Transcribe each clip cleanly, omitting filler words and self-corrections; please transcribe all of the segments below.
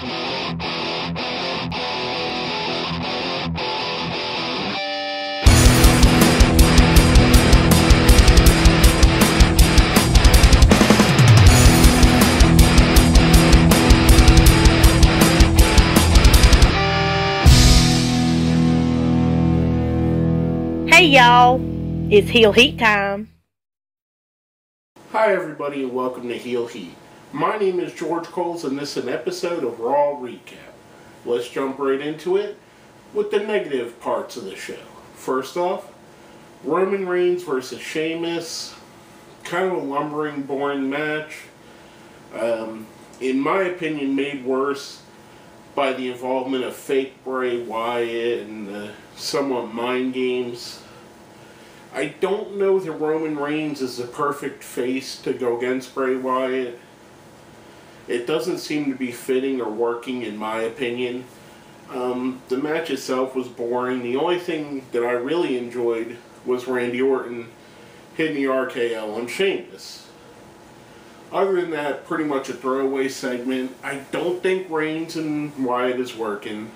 Hey y'all, it's Heel Heat time. Hi everybody and welcome to Heel Heat. My name is George Coles and this is an episode of Raw Recap. Let's jump right into it with the negative parts of the show. First off, Roman Reigns versus Sheamus. Kind of a lumbering, boring match. In my opinion, made worse by the involvement of fake Bray Wyatt and the somewhat mind games. I don't know that Roman Reigns is the perfect face to go against Bray Wyatt. It doesn't seem to be fitting or working in my opinion. The match itself was boring. The only thing that I really enjoyed was Randy Orton hitting the RKO on Sheamus. Other than that, pretty much a throwaway segment. I don't think Reigns and Wyatt is working.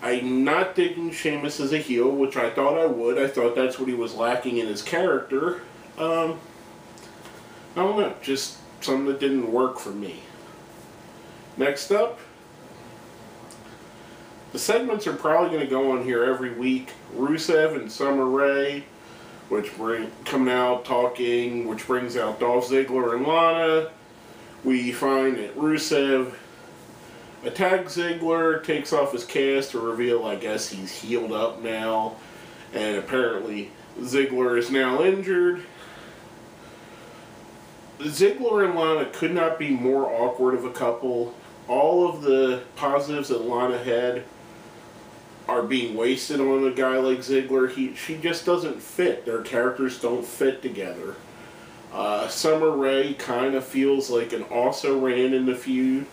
I'm not digging Sheamus as a heel, which I thought I would. I thought that's what he was lacking in his character. I don't know, just something that didn't work for me. Next up, the segments are probably going to go on here every week. Rusev and Summer Rae, coming out talking, which brings out Dolph Ziggler and Lana. We find that Rusev attacks Ziggler, takes off his cast to reveal, I guess, he's healed up now. And apparently Ziggler is now injured. Ziggler and Lana could not be more awkward of a couple. All of the positives that Lana had are being wasted on a guy like Ziggler. She just doesn't fit. Their characters don't fit together. Summer Rae kind of feels like an also ran in the feud.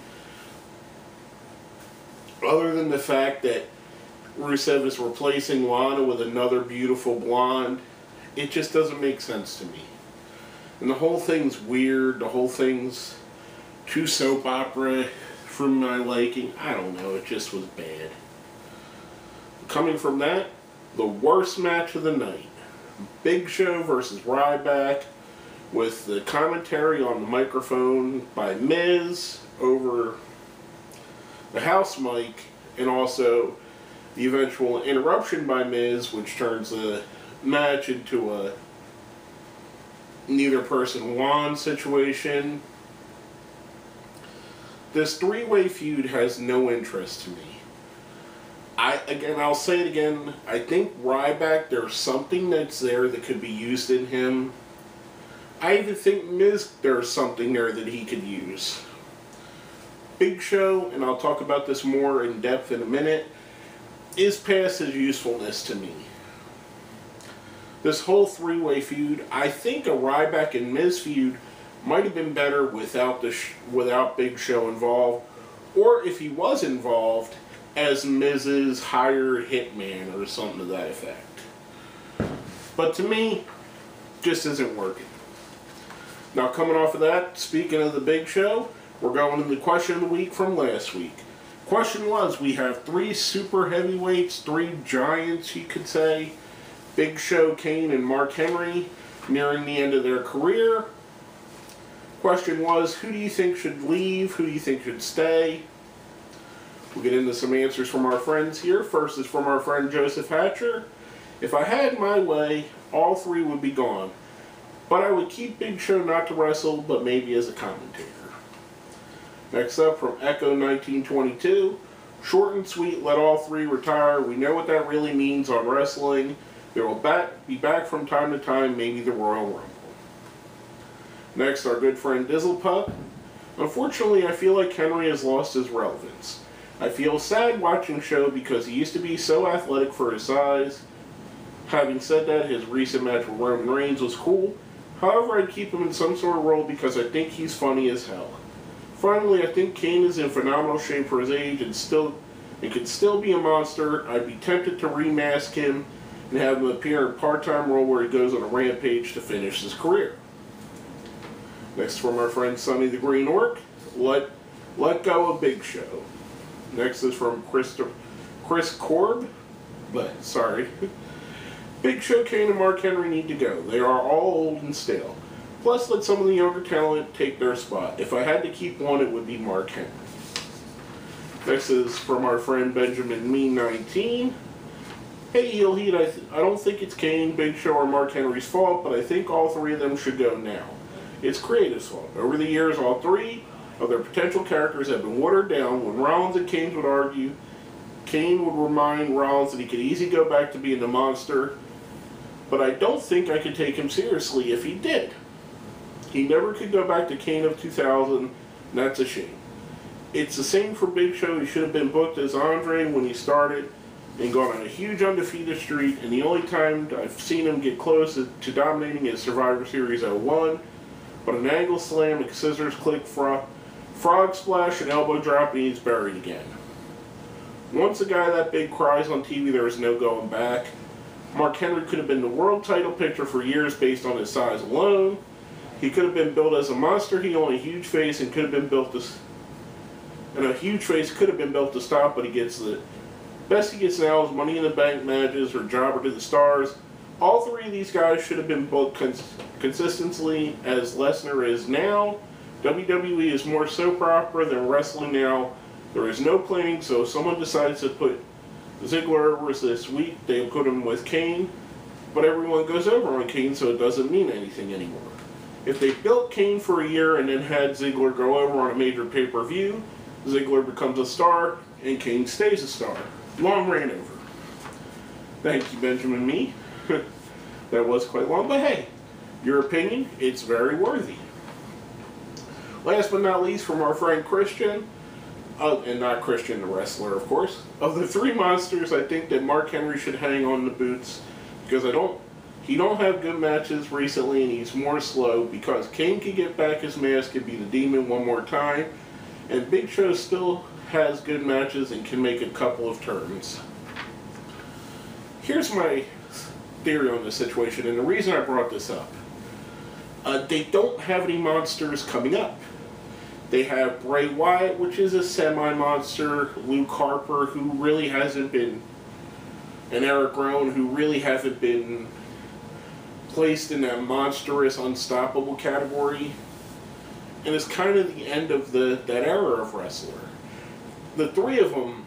Other than the fact that Rusev is replacing Lana with another beautiful blonde, it just doesn't make sense to me. And the whole thing's weird. The whole thing's too soap opera for my liking. I don't know. It just was bad. Coming from that, the worst match of the night. Big Show versus Ryback, with the commentary on the microphone by Miz over the house mic, and also the eventual interruption by Miz, which turns the match into a neither person won situation. This three-way feud has no interest to me. I'll say it again, I think Ryback, there's something that's there that could be used in him. I even think Miz, there's something there that he could use. Big Show, and I'll talk about this more in depth in a minute, is past his usefulness to me. This whole three-way feud, I think a Ryback and Miz feud might have been better without Big Show involved, or if he was involved as Miz's hired hitman or something to that effect. But to me, just isn't working. Now coming off of that, speaking of the Big Show, we're going to the question of the week from last week. Question was, we have three super heavyweights, three giants you could say, Big Show, Kane, and Mark Henry, nearing the end of their career. Question was, who do you think should leave? Who do you think should stay? We'll get into some answers from our friends here. First is from our friend Joseph Hatcher. If I had my way, all three would be gone. But I would keep Big Show not to wrestle, but maybe as a commentator. Next up from Echo 1922. Short and sweet, let all three retire. We know what that really means on wrestling. They will be back from time to time, maybe the Royal Rumble. Next, our good friend Dizzlepup. Unfortunately, I feel like Henry has lost his relevance. I feel sad watching Show because he used to be so athletic for his size. Having said that, his recent match with Roman Reigns was cool. However, I'd keep him in some sort of role because I think he's funny as hell. Finally, I think Kane is in phenomenal shape for his age and can still be a monster. I'd be tempted to remask him and have him appear in a part-time role where he goes on a rampage to finish his career. Next from our friend Sonny the Green Orc. Let Let go of Big Show. Next is from Chris Korb. But sorry. Big Show, Kane, and Mark Henry need to go. They are all old and stale. Plus, let some of the younger talent take their spot. If I had to keep one, it would be Mark Henry. Next is from our friend Benjamin Me19. Hey, Heel Heat, I don't think it's Kane, Big Show, or Mark Henry's fault, but I think all three of them should go now. It's Creative's fault. Over the years, all three of their potential characters have been watered down. When Rollins and Kane would argue, Kane would remind Rollins that he could easily go back to being the monster, but I don't think I could take him seriously if he did. He never could go back to Kane of 2000, and that's a shame. It's the same for Big Show. He should have been booked as Andre when he started and gone on a huge undefeated streak, and the only time I've seen him get close to dominating is Survivor Series 01, but an angle slam, a scissors click, frog splash, and elbow drop, and he's buried again. Once a guy that big cries on TV, there is no going back. Mark Henry could have been the world title picture for years based on his size alone. He could have been built as a monster heel and a huge face, and could have been built to... And a huge face could have been built to stop, but he gets the best he gets now is Money in the Bank matches or Jobber to the Stars. All three of these guys should have been booked consistently as Lesnar is now. WWE is more soap opera than wrestling now. There is no planning, so if someone decides to put Ziggler over this week, they put him with Kane, but everyone goes over on Kane, so it doesn't mean anything anymore. If they built Kane for a year and then had Ziggler go over on a major pay-per-view, Ziggler becomes a star, and Kane stays a star. Long ran over. Thank you, Benjamin Me. That was quite long, but hey, your opinion, it's very worthy. Last but not least, from our friend Christian, and not Christian the wrestler, of course. Of the three monsters, I think that Mark Henry should hang on the boots, because he don't have good matches recently, and he's more slow, because Kane can get back his mask and be the Demon one more time, and Big Show still has good matches and can make a couple of turns. Here's my theory on this situation, and the reason I brought this up. They don't have any monsters coming up. They have Bray Wyatt, which is a semi-monster, Luke Harper, who really hasn't been, and Eric Rowan, who really haven't been placed in that monstrous, unstoppable category. And it's kind of the end of that era of wrestler. The three of them,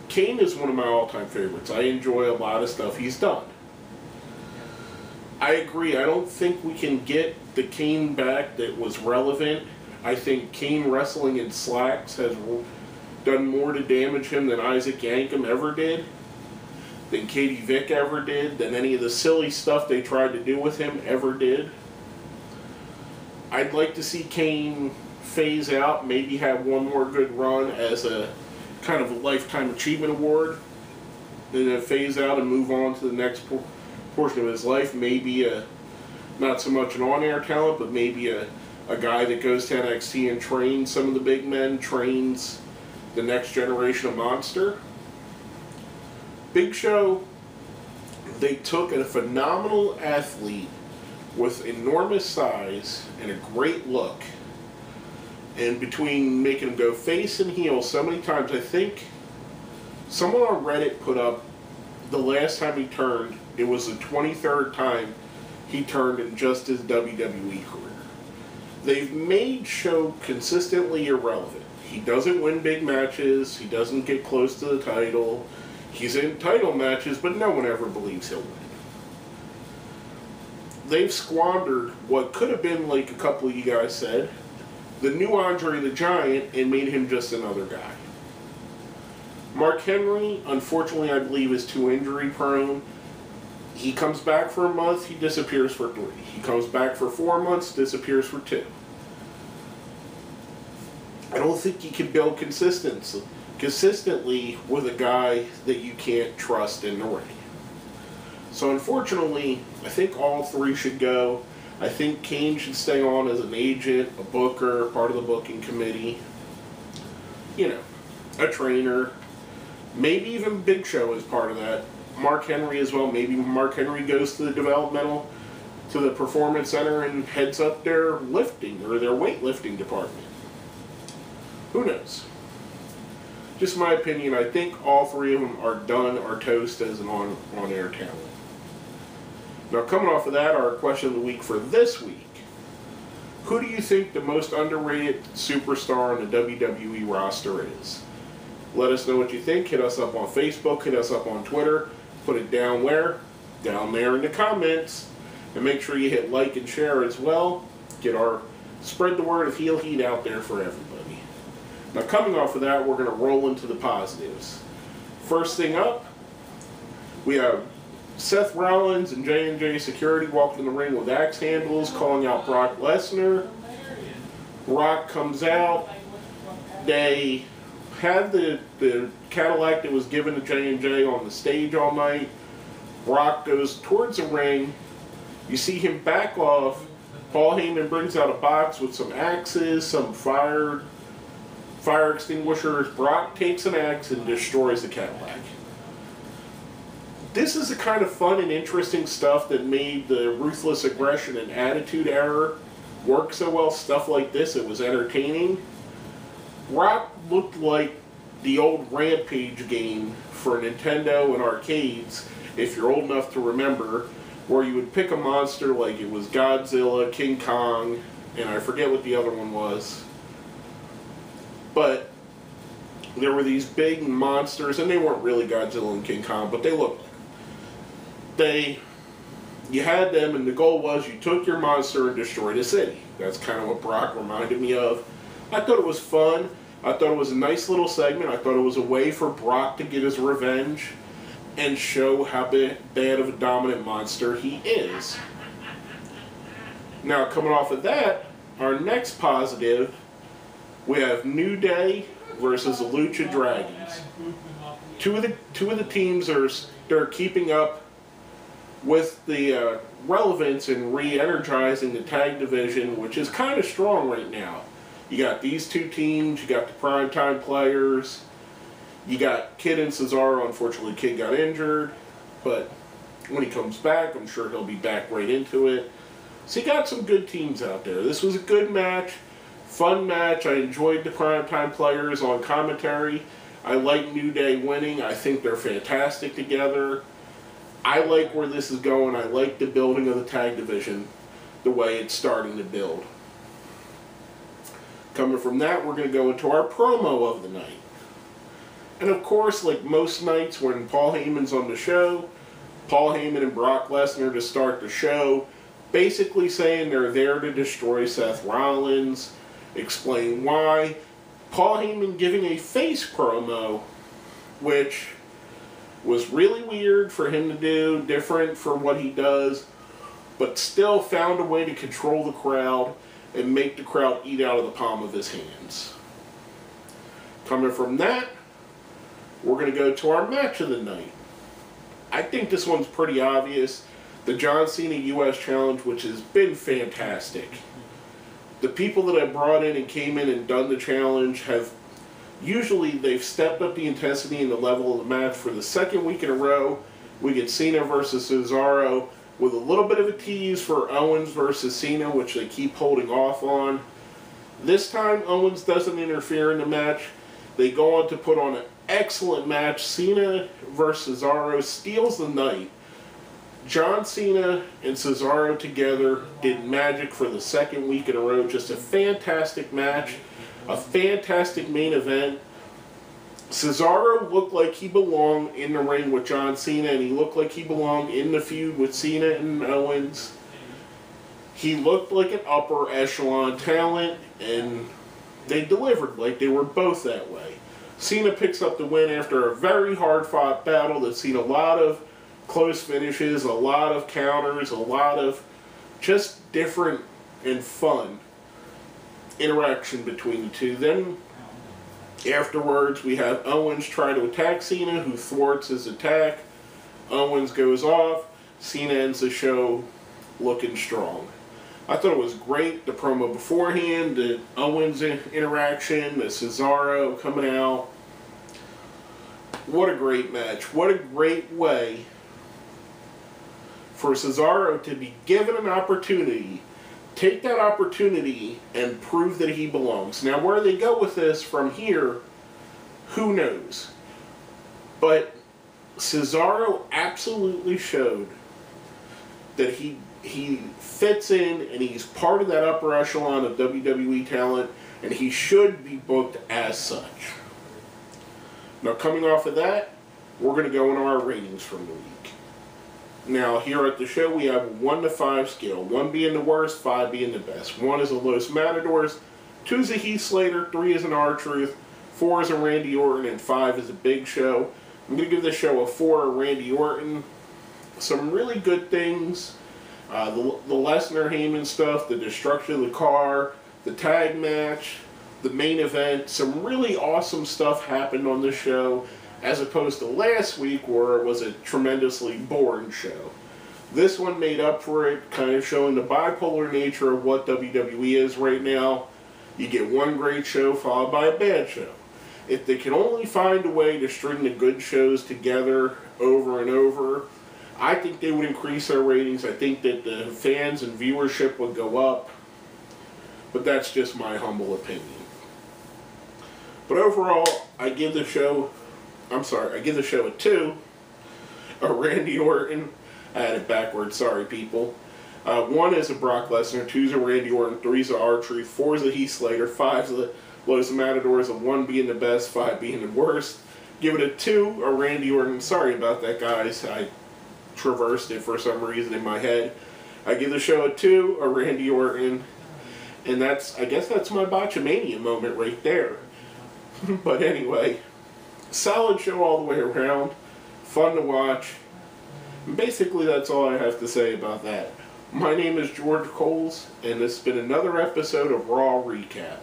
Kane is one of my all-time favorites. I enjoy a lot of stuff he's done. I agree, I don't think we can get the Kane back that was relevant. I think Kane wrestling in slacks has done more to damage him than Isaac Yankem ever did, than Katie Vick ever did, than any of the silly stuff they tried to do with him ever did. I'd like to see Kane phase out, maybe have one more good run as a kind of a Lifetime Achievement Award, and then phase out and move on to the next portion of his life. Maybe not so much an on-air talent, but maybe a guy that goes to NXT and trains some of the big men, trains the next generation of monster. Big Show, they took a phenomenal athlete with enormous size and a great look, and between making him go face and heel so many times, I think someone on Reddit put up the last time he turned, it was the 23rd time he turned in just his WWE career. They've made Show consistently irrelevant. He doesn't win big matches, he doesn't get close to the title, he's in title matches, but no one ever believes he'll win. They've squandered what could have been, like a couple of you guys said, the new Andre the Giant, and made him just another guy. Mark Henry, unfortunately, I believe, is too injury prone. He comes back for a month, he disappears for 3. He comes back for 4 months, disappears for 2. I don't think you can build consistently with a guy that you can't trust in the ring. So unfortunately, I think all 3 should go. I think Kane should stay on as an agent, a booker, part of the booking committee, you know, a trainer. Maybe even Big Show is part of that. Mark Henry as well. Maybe Mark Henry goes to the developmental, to the performance center and heads up their lifting or their weightlifting department. Who knows? Just my opinion, I think all three of them are done or toast as an on-air talent. Now, coming off of that, our question of the week for this week. Who do you think the most underrated superstar on the WWE roster is? Let us know what you think. Hit us up on Facebook. Hit us up on Twitter. Put it down where? Down there in the comments. And make sure you hit like and share as well. Spread the word of Heel Heat out there for everybody. Now, coming off of that, we're going to roll into the positives. First thing up, we have Seth Rollins and J&J Security walked in the ring with axe handles, calling out Brock Lesnar. Brock comes out. They had the Cadillac that was given to J&J on the stage all night. Brock goes towards the ring. You see him back off. Paul Heyman brings out a box with some axes, some fire extinguishers. Brock takes an axe and destroys the Cadillac. This is the kind of fun and interesting stuff that made the Ruthless Aggression and Attitude Era work so well. Stuff like this, it was entertaining. Brock looked like the old Rampage game for Nintendo and arcades, if you're old enough to remember, where you would pick a monster like it was Godzilla, King Kong, and I forget what the other one was. But there were these big monsters, and they weren't really Godzilla and King Kong, but they looked like them. You had them, and the goal was you took your monster and destroyed a city. That's kind of what Brock reminded me of. I thought it was fun. I thought it was a nice little segment. I thought it was a way for Brock to get his revenge and show how bad of a dominant monster he is. Now, coming off of that, our next positive, we have New Day versus the Lucha Dragons. Two of the teams they're keeping up with the relevance and re-energizing the tag division, which is kind of strong right now. You got these two teams, you got the primetime players, you got Kid and Cesaro. Unfortunately, Kid got injured, but when he comes back, I'm sure he'll be back right into it. So you got some good teams out there. This was a good match, fun match. I enjoyed the primetime players on commentary. I like New Day winning. I think they're fantastic together. I like where this is going. I like the building of the tag division, the way it's starting to build. Coming from that, we're going to go into our promo of the night. And of course, like most nights when Paul Heyman's on the show, Paul Heyman and Brock Lesnar to start the show, basically saying they're there to destroy Seth Rollins, explain why. Paul Heyman giving a face promo, which was really weird for him to do, different for what he does, but still found a way to control the crowd and make the crowd eat out of the palm of his hands. Coming from that, we're going to go to our match of the night. I think this one's pretty obvious. The John Cena US Challenge, which has been fantastic. The people that I brought in and came in and done the challenge they've stepped up the intensity and the level of the match. For the second week in a row, we get Cena versus Cesaro with a little bit of a tease for Owens versus Cena, which they keep holding off on. This time, Owens doesn't interfere in the match. They go on to put on an excellent match. Cena versus Cesaro steals the night. John Cena and Cesaro together did magic for the second week in a row. Just a fantastic match. A fantastic main event. Cesaro looked like he belonged in the ring with John Cena, and he looked like he belonged in the feud with Cena and Owens. He looked like an upper echelon talent, and they delivered like they were both that way. Cena picks up the win after a very hard-fought battle that's seen a lot of close finishes, a lot of counters, a lot of just different and fun interaction between the two. Then afterwards we have Owens try to attack Cena, who thwarts his attack. Owens goes off. Cena ends the show looking strong. I thought it was great, the promo beforehand, the Owens interaction, the Cesaro coming out. What a great match. What a great way for Cesaro to be given an opportunity take that opportunity and prove that he belongs. Now, where they go with this from here, who knows? But Cesaro absolutely showed that he fits in and he's part of that upper echelon of WWE talent, and he should be booked as such. Now, coming off of that, we're going to go into our ratings from the week. Now, here at the show, we have a 1 to 5 scale. 1 being the worst, 5 being the best. 1 is a Los Matadors, 2 is a Heath Slater, 3 is an R-Truth, 4 is a Randy Orton, and 5 is a Big Show. I'm going to give this show a 4, a Randy Orton. Some really good things. The Lesnar-Heyman stuff, the destruction of the car, the tag match, the main event. Some really awesome stuff happened on this show, as opposed to last week where it was a tremendously boring show. This one made up for it, kind of showing the bipolar nature of what WWE is right now. You get one great show followed by a bad show. If they can only find a way to string the good shows together over and over, I think they would increase their ratings. I think that the fans and viewership would go up. But that's just my humble opinion. But overall, I give the show a 2. A Randy Orton. I had it backwards, sorry people. 1 is a Brock Lesnar, 2 is a Randy Orton, 3 is a R-Truth, 4 is a Heath Slater, 5 is a Los Matadors, a 1 being the best, 5 being the worst. Give it a 2, a Randy Orton. Sorry about that, guys. I traversed it for some reason in my head. I give the show a 2, a Randy Orton. And I guess that's my Botchamania moment right there. But anyway, solid show all the way around. Fun to watch. And basically, that's all I have to say about that. My name is George Coles, and this has been another episode of Raw Recap.